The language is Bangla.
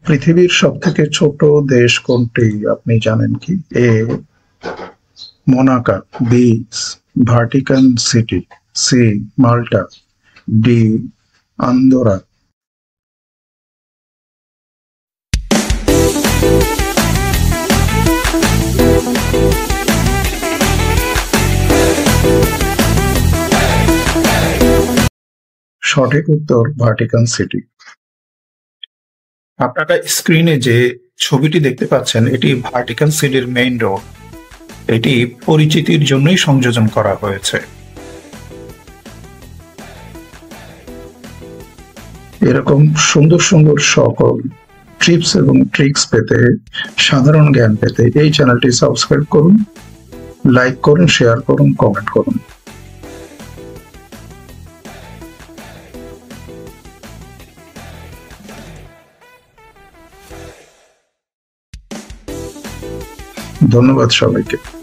পৃথিবীর সবথেকে ছোট দেশ কোনটি আপনি জানেন কি? A Monaco, B Vatican City, C Malta, D Andorra. সঠিক উত্তর ভাটিকান সিটি। আপনারা স্ক্রিনে যে ছবিটি দেখতে পাচ্ছেন এটি ভাটিকান সিটির মেইন রোড। এটি পরিচিতির জন্যই সংযোজন করা হয়েছে। এরকম সুন্দর সুন্দর সকল টিপস এবং ট্রিক্স পেতে, সাধারণ জ্ঞান পেতে এই চ্যানেলটি সাবস্ক্রাইব করুন, লাইক করুন, শেয়ার করুন, কমেন্ট করুন। ধন্যবাদ সবাইকে।